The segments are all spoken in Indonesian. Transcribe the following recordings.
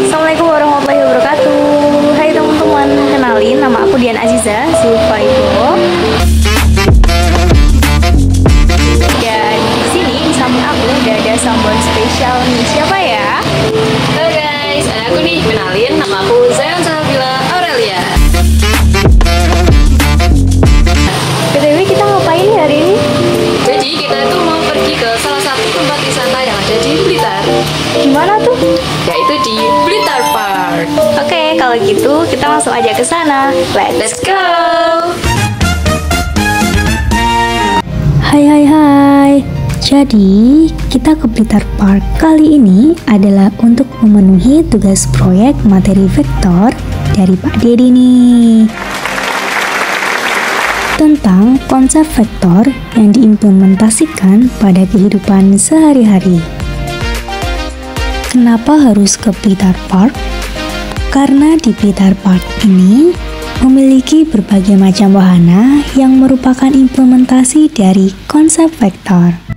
Assalamualaikum warahmatullahi wabarakatuh. Hai teman-teman, kenalin nama aku Dian Aziza Zulfaibo. Dan di sini di samping aku udah ada someone spesial nih. Siapa ya? Halo guys, aku nih kenalin, nama aku Zayan Salvila Aurelia. BTW kita ngapain hari ini? Jadi kita tuh mau pergi ke salah satu tempat wisata yang ada di Blitar, Gimana tuh? yaitu di Blitar Park. Oke, kalau gitu kita langsung aja ke sana. Let's Let's go! Hai. Jadi, kita ke Blitar Park kali ini adalah untuk memenuhi tugas proyek materi vektor dari Pak Dedi nih. Tentang konsep vektor yang diimplementasikan pada kehidupan sehari-hari. Kenapa harus ke Blitar Park? Karena di Blitar Park ini memiliki berbagai macam wahana yang merupakan implementasi dari konsep vektor.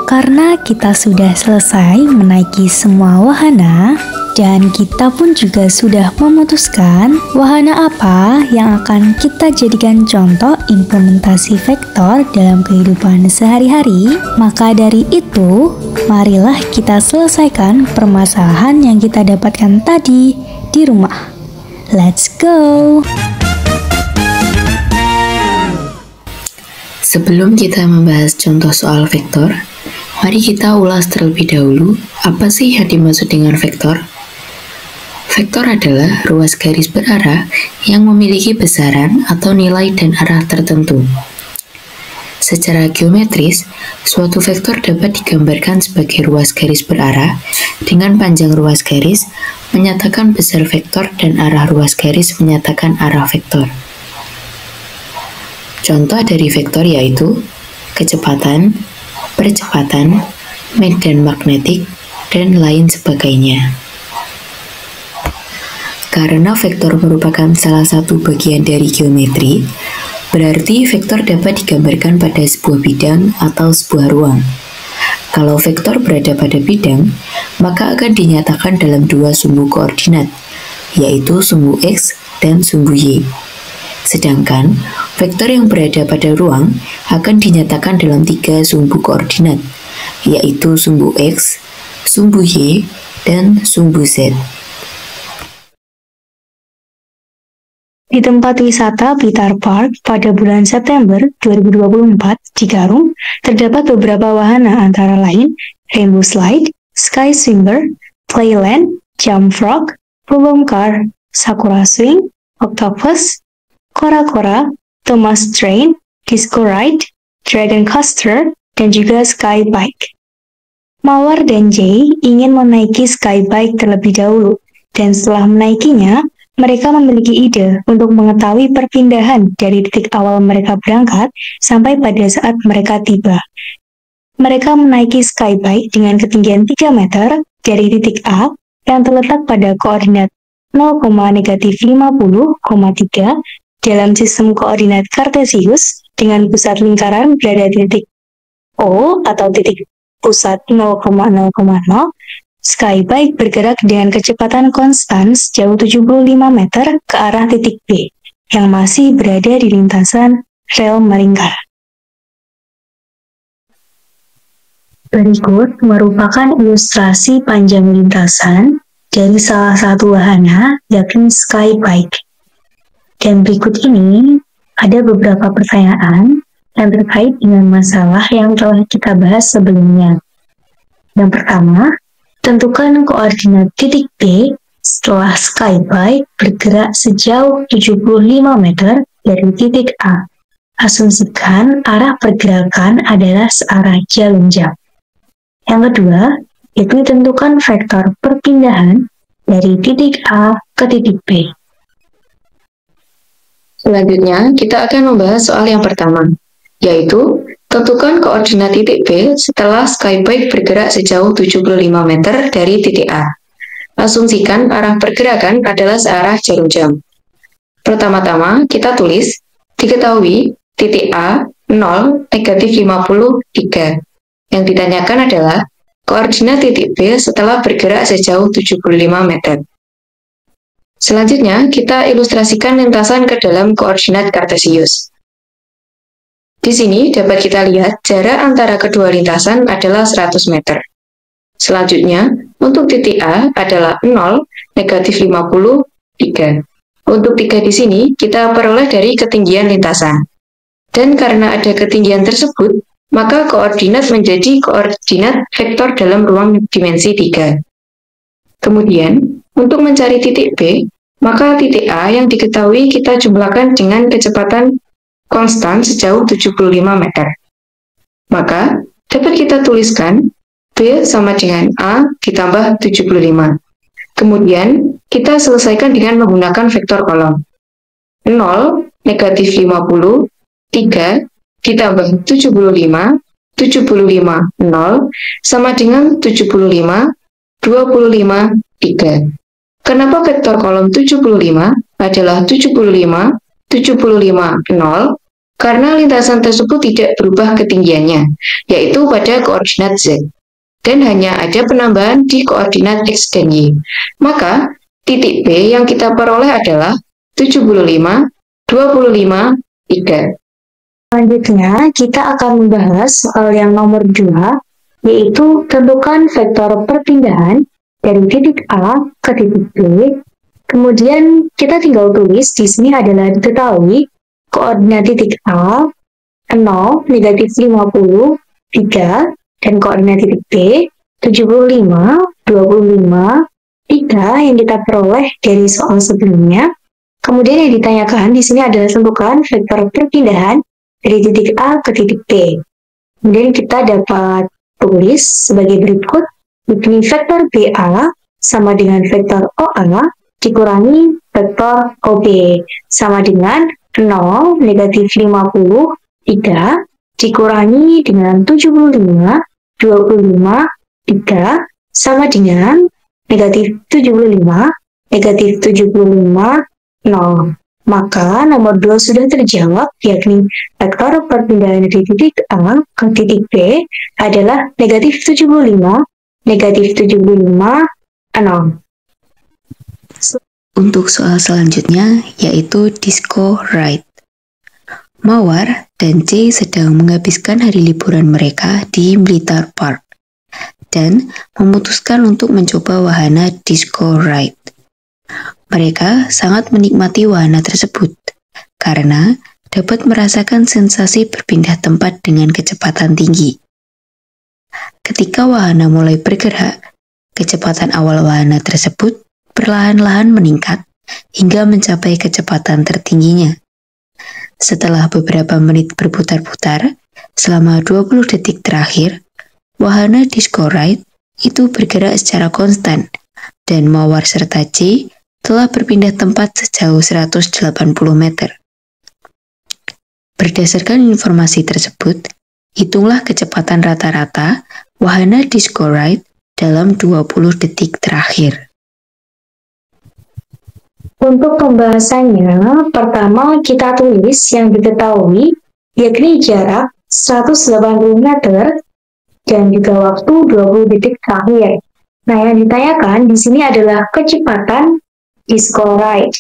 Karena kita sudah selesai menaiki semua wahana, dan kita pun juga sudah memutuskan wahana apa yang akan kita jadikan contoh implementasi vektor dalam kehidupan sehari-hari, maka dari itu, marilah kita selesaikan permasalahan yang kita dapatkan tadi di rumah. Let's go! Sebelum kita membahas contoh soal vektor, mari kita ulas terlebih dahulu apa sih yang dimaksud dengan vektor. Vektor adalah ruas garis berarah yang memiliki besaran atau nilai dan arah tertentu. Secara geometris, suatu vektor dapat digambarkan sebagai ruas garis berarah dengan panjang ruas garis menyatakan besar vektor dan arah ruas garis menyatakan arah vektor. Contoh dari vektor yaitu kecepatan, percepatan, medan magnetik, dan lain sebagainya. Karena vektor merupakan salah satu bagian dari geometri, berarti vektor dapat digambarkan pada sebuah bidang atau sebuah ruang. Kalau vektor berada pada bidang, maka akan dinyatakan dalam dua sumbu koordinat, yaitu sumbu X dan sumbu Y. Sedangkan vektor yang berada pada ruang akan dinyatakan dalam tiga sumbu koordinat, yaitu sumbu X, sumbu Y, dan sumbu Z. Di tempat wisata Blitar Park pada bulan September 2024 di Garung, terdapat beberapa wahana antara lain Rainbow Slide, Sky Swimmer, Playland, Jump Frog, Boom Car, Sakura Swing, Octopus, Kora-Kora, Thomas Train, Disco Ride, Dragon Coaster, dan juga Sky Bike. Mawar dan Jay ingin menaiki Skybike terlebih dahulu, dan setelah menaikinya, mereka memiliki ide untuk mengetahui perpindahan dari titik awal mereka berangkat sampai pada saat mereka tiba. Mereka menaiki Skybike dengan ketinggian 3 meter dari titik A yang terletak pada koordinat 0,-50,3 dalam sistem koordinat Kartesius dengan pusat lingkaran berada di titik O atau titik pusat 0,0,0. Skybike bergerak dengan kecepatan konstan sejauh 75 meter ke arah titik B yang masih berada di lintasan rel melingkar. Berikut merupakan ilustrasi panjang lintasan dari salah satu wahana, yakni Skybike. Dan berikut ini ada beberapa pertanyaan yang terkait dengan masalah yang telah kita bahas sebelumnya. Yang pertama, tentukan koordinat titik B setelah Skybike bergerak sejauh 75 meter dari titik A. Asumsikan arah pergerakan adalah searah jarum jam. Yang kedua, itu tentukan vektor perpindahan dari titik A ke titik B. Selanjutnya, kita akan membahas soal yang pertama, yaitu tentukan koordinat titik B setelah Skybike bergerak sejauh 75 meter dari titik A. Asumsikan arah pergerakan adalah searah jarum jam. Pertama-tama, kita tulis, diketahui titik A 0, -50, 3. Yang ditanyakan adalah koordinat titik B setelah bergerak sejauh 75 meter. Selanjutnya, kita ilustrasikan lintasan ke dalam koordinat Kartesius. Di sini dapat kita lihat jarak antara kedua lintasan adalah 100 meter. Selanjutnya, untuk titik A adalah 0, -50, 3. Untuk 3 di sini, kita peroleh dari ketinggian lintasan. Dan karena ada ketinggian tersebut, maka koordinat menjadi koordinat vektor dalam ruang dimensi 3. Kemudian, untuk mencari titik B, maka titik A yang diketahui kita jumlahkan dengan kecepatan konstan sejauh 75 meter. Maka, dapat kita tuliskan B sama dengan A ditambah 75. Kemudian, kita selesaikan dengan menggunakan vektor kolom. 0, -50, 3, ditambah 75, 0, sama dengan 75, 25, 3. Kenapa vektor kolom 75 adalah 75, 0? Karena lintasan tersebut tidak berubah ketinggiannya, yaitu pada koordinat Z. Dan hanya ada penambahan di koordinat X dan Y. Maka, titik B yang kita peroleh adalah 75, 25, 3. Selanjutnya, kita akan membahas soal yang nomor 2, yaitu tentukan vektor perpindahan dari titik A ke titik B. Kemudian kita tinggal tulis di sini adalah diketahui koordinat titik A 0, -50, 3, dan koordinat titik B 75, 25, 3 yang kita peroleh dari soal sebelumnya. Kemudian yang ditanyakan di sini adalah tentukan vektor perpindahan dari titik A ke titik B. Kemudian kita dapat tulis sebagai berikut, yakni vektor BA sama dengan vektor OA dikurangi vektor OB sama dengan 0, -50, 3 dikurangi dengan 75, 25, 3 sama dengan -75, -75, 0. Maka nomor 2 sudah terjawab, yakni vektor perpindahan dari titik A ke titik B adalah -75, -75, 0. Untuk soal selanjutnya, yaitu disco ride. Mawar dan Jay sedang menghabiskan hari liburan mereka di Blitar Park dan memutuskan untuk mencoba wahana disco ride. Mereka sangat menikmati wahana tersebut karena dapat merasakan sensasi berpindah tempat dengan kecepatan tinggi. Ketika wahana mulai bergerak, kecepatan awal wahana tersebut perlahan-lahan meningkat hingga mencapai kecepatan tertingginya. Setelah beberapa menit berputar-putar, selama 20 detik terakhir, wahana Disco Ride itu bergerak secara konstan, dan mawar serta C telah berpindah tempat sejauh 180 meter. Berdasarkan informasi tersebut, hitunglah kecepatan rata-rata wahana Disco Ride dalam 20 detik terakhir. Untuk pembahasannya, pertama kita tulis yang diketahui, yakni jarak 180 meter dan juga waktu 20 detik terakhir. Nah, yang ditanyakan di sini adalah kecepatan Disco Ride.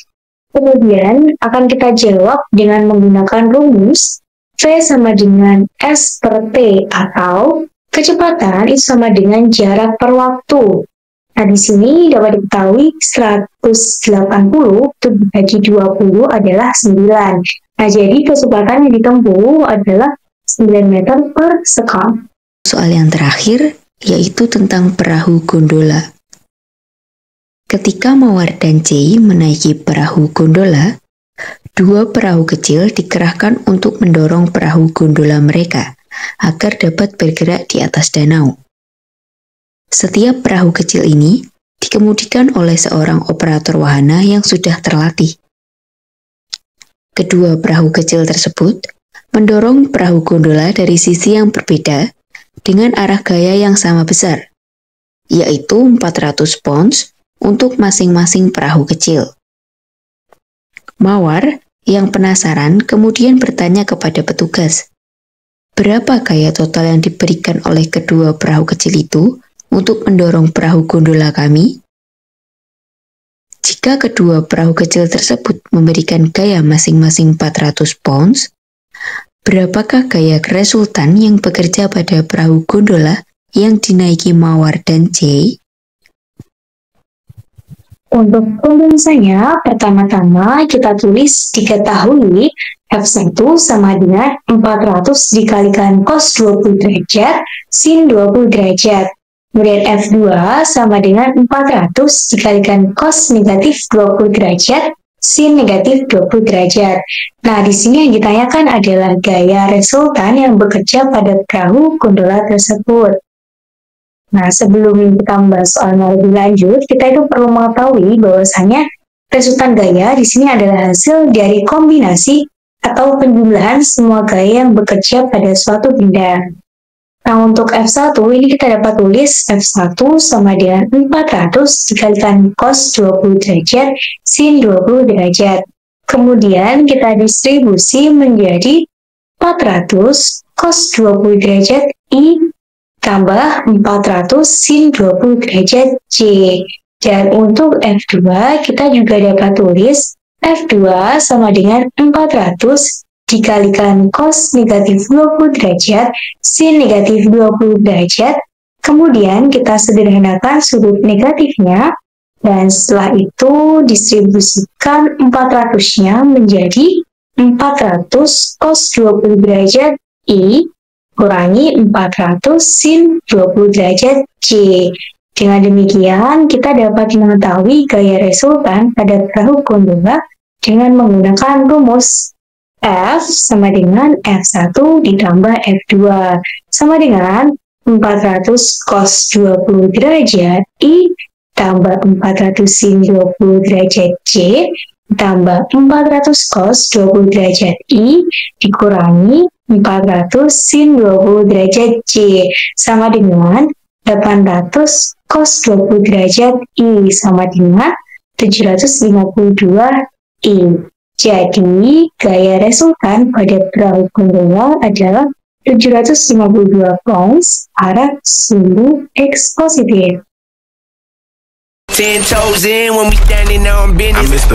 Kemudian akan kita jawab dengan menggunakan rumus V sama dengan S per T, atau kecepatan itu sama dengan jarak per waktu. Nah, di sini dapat diketahui 180 itu dibagi 20 adalah 9. Nah, jadi kecepatan yang ditempuh adalah 9 meter per sekon. Soal yang terakhir yaitu tentang perahu gondola. Ketika Mawar dan C menaiki perahu gondola, dua perahu kecil dikerahkan untuk mendorong perahu gondola mereka agar dapat bergerak di atas danau. Setiap perahu kecil ini dikemudikan oleh seorang operator wahana yang sudah terlatih. Kedua perahu kecil tersebut mendorong perahu gondola dari sisi yang berbeda dengan arah gaya yang sama besar, yaitu 400 pounds untuk masing-masing perahu kecil. Mawar yang penasaran kemudian bertanya kepada petugas, berapa gaya total yang diberikan oleh kedua perahu kecil itu untuk mendorong perahu gondola kami? Jika kedua perahu kecil tersebut memberikan gaya masing-masing 400 pounds, berapakah gaya resultan yang bekerja pada perahu gondola yang dinaiki Mawar dan C? Untuk pembahasannya, pertama-tama kita tulis diketahui F1 sama dengan 400 dikalikan cos 20 derajat sin 20 derajat. Kemudian F2 sama dengan 400 dikalikan cos negatif 20 derajat sin negatif 20 derajat. Nah, di sini yang ditanyakan adalah gaya resultan yang bekerja pada perahu gondola tersebut. Nah, sebelum kita membahas soalnya lebih lanjut, kita itu perlu mengetahui bahwasanya resultan gaya di sini adalah hasil dari kombinasi atau penjumlahan semua gaya yang bekerja pada suatu benda. Nah, untuk F1 ini kita dapat tulis F1 sama dengan 400 dikalikan cos 20 derajat sin 20 derajat. Kemudian kita distribusi menjadi 400 cos 20 derajat I tambah 400 sin 20 derajat J. Dan untuk F2 kita juga dapat tulis F2 sama dengan 400 dikalikan cos negatif 20 derajat sin negatif 20 derajat. Kemudian kita sederhanakan sudut negatifnya, dan setelah itu distribusikan 400-nya menjadi 400 cos 20 derajat I kurangi 400 sin 20 derajat J. Dengan demikian, kita dapat mengetahui gaya resultan pada perahu gondola dengan menggunakan rumus F sama dengan F1 ditambah F2 sama dengan 400 cos 20 derajat I tambah 400 sin 20 derajat J tambah 400 cos 20 derajat I dikurangi 400 sin 20 derajat J sama dengan 800 cos 20 derajat I sama dengan 752 I. Jadi, gaya resultan pada perahu gondola adalah 752 pounds arah sumbu X positif. 10 toes in when we standing on business.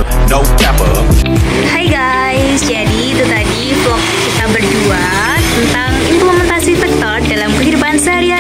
Hai guys, jadi itu tadi vlog kita berdua tentang implementasi vektor dalam kehidupan sehari-hari.